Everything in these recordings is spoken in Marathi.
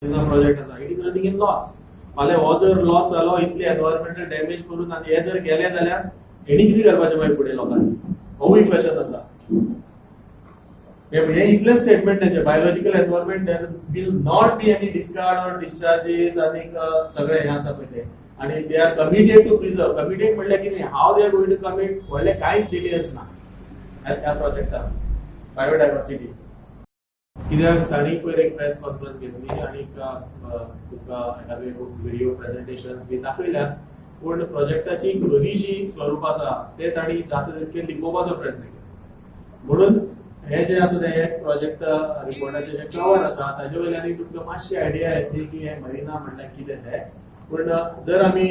प्रोजेक्ट आसा it is running in loss. फाल्यां हो जर लॉस जालो इतले एनवायरमेंटल डॅमेज करून आनी हे जर गेले जाल्यार हेणी कितें करपाचें मागीर फुडें लोकांनी होवूय क्वेश्चन आसा. हे इतले स्टेटमेंट तेचे biological environment there will not be any discard or discharges आनी सगळे हे आसा पळय ते आनी they are committed to preserve. Committed म्हणल्यार कितें हाव they are going to commit व्हडले कांयच डिलेस ना ह्या प्रोजेक्टाक बायोडायवर्सिटी. कित्याक तांणी पयर एक प्रेस कॉन्फरन्स घेतली आनी तुका एखादे व्हिडिओ प्रेझेंटेशन बी दाखयल्या पूण प्रोजेक्टाची खरी जी स्वरूप आसा ते तांणी जाता तितके लिपोवपाचो प्रयत्न केलो. म्हणून हे जे आसा ते प्रोजेक्ट रिपोर्टाचे जे कवर आसा ताजे वयल्यान तुमकां मातशी आयडिया येतली की हे मरिना म्हणल्यार कितें तें. पूण जर आमी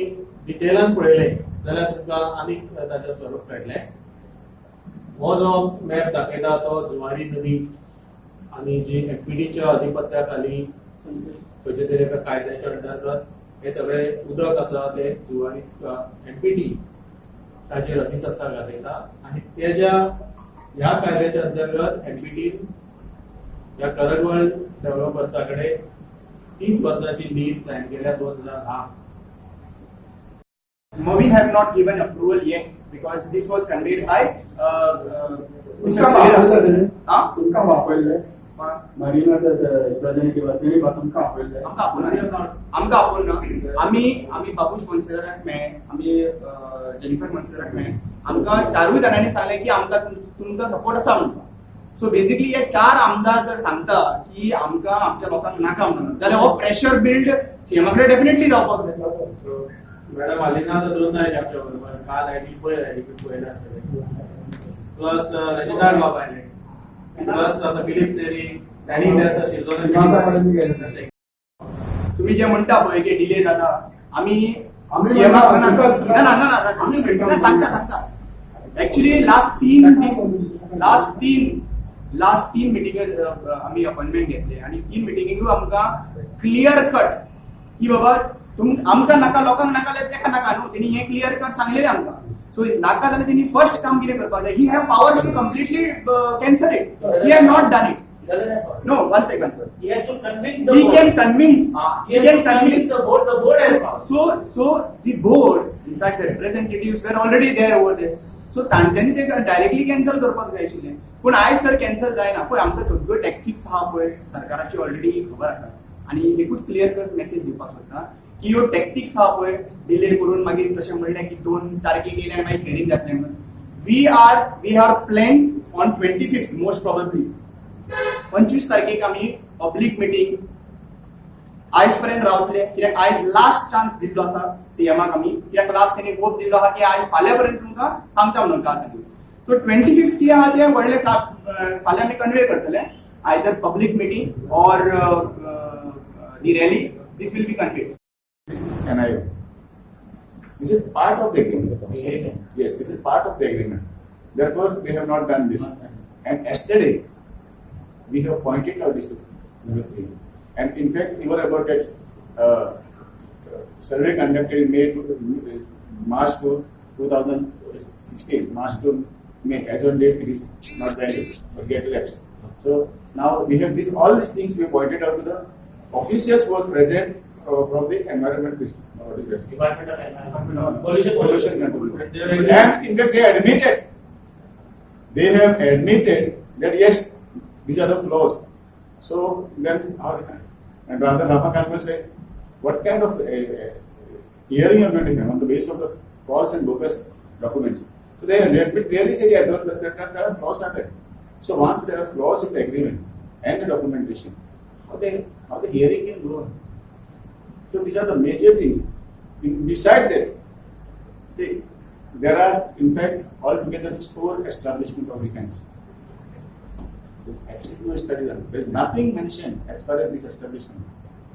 डिटेलान पळयले जाल्यार तुमकां आनीक ताचें स्वरूप कळटलें. हो जो मॅप दाखयता तो जुवारी नदी आणि जी एमपीडीच्या अधिपत्या खाली खंयच्या तरी एका कायद्याच्या अंतर्गत हे सगळे उदक आसा ते जुवारी एमपीडी ताचेर अधिसत्ता घालयता आणि त्याच्या ह्या कायद्याच्या अंतर्गत एमपीडी ह्या करगवळ डेव्हलपर्सा कडे 30 वर्षाची लीज साइन केल्या 2010. Moving have not given approval yet because this was conveyed by तुमकां वापरले मरिनाचे रिप्रेझेंटेटिव्ह तेणी तुमकां आपयले आमकां आपोवन ना. आमी बाबूश मनसराक मेळ आमी जेनिफर मनसराक मेळ आमकां 4 जाणांनी सांगले की आमकां तुमकां सपोर्ट आसा म्हणून. सो बेसिकली हे 4 आमदार जर सांगता की आमकां आमच्या लोकांक नाका म्हणून जाल्यार हो प्रेशर बिल्ड सीएमा कडेन डेफिनेटली जावपाक जाय. मॅडम हालीना आता 2 आयले आमच्या बरोबर. काल आयली पयर आयली पळयले आसतले प्लस रजिदार बाब आयले प्लस आता फिलिप नेरी तांणी ते आसा शिरदोन. तुम्ही जे म्हणता पळय की डिले जाता आमी सांगता ऍक्च्युली लास्ट तीन मिटिंग आम्ही अपॉइंटमेंट घेतले आणि 3 मिटिंगेक आमकां क्लियर कट की बाबा आमकां नाका लोकांक नाका जाल्यार तेका नाका न्हू. तेणी हे क्लियर कट सांगलेले आमकां. सो नाका जाल्यार तेणी फर्स्ट काम कितें करपाक जाय. He have power to completely cancel it. He have not done it. No, 1 second, sir. He has to convince the he board. can convince. He can convince the board. The board has power. So the board, in fact, the representatives were already there over there. So तांच्यांनी ते डायरेक्टली कॅन्सल करपाक जाय आशिल्लें. पूण आयज तर कॅन्सल जायना. पळय आमकां सगळ्यो टॅक्टिक्स आहा पळय सरकाराची ऑलरेडी खबर आसा आनी एकूच क्लियर कट मेसेज दिवपाक सोदता की ह्यो टॅक्टिक्स आहा पळय डिले करून मागीर तशें म्हणलें की 2 तारखेक येयले आनी मागीर हेरींग जातलें म्हणून. We are plan on 25th most probably 25 तारखेक आमी पब्लीक मिटींग आयज पर्यंत रावतले. कित्याक आयज लास्ट चान्स दिल्लो आसा सीएमाक आमी. कित्याक लास्ट तेणी होप दिल्लो आहा की आयज फाल्यां पर्यंत तुमकां सांगता म्हणून काल सांगिल्लें. सो 25th कितें आहा तें व्हडलें फाल्यां आमी कन्वे करतले. Either public meeting or the rally this will be conveyed. NIO. This is part of the agreement. Yes, this is part of the agreement. Therefore, we have not done this. And yesterday, we have pointed out this university. And in fact, even about that survey conducted in March 2016, March to May, as on date, it is not valid, but get lapsed. So now we have this, all these things we pointed out to the officials who were present from the environment Department of Environment pollution control. And in fact, they have admitted that yes, these are the flaws. So then, and rather Rama Kalman said, what kind of hearing are going to have on the basis of the false and bogus documents? So they admit clearly say, yeah, there are flaws are there. So once there are flaws in the agreement and the documentation, how the hearing can go on? So these are the major things. Besides that, see, there are in fact altogether 4 establishment of defense. There's absolutely no study done. There's nothing mentioned as far as this establishment.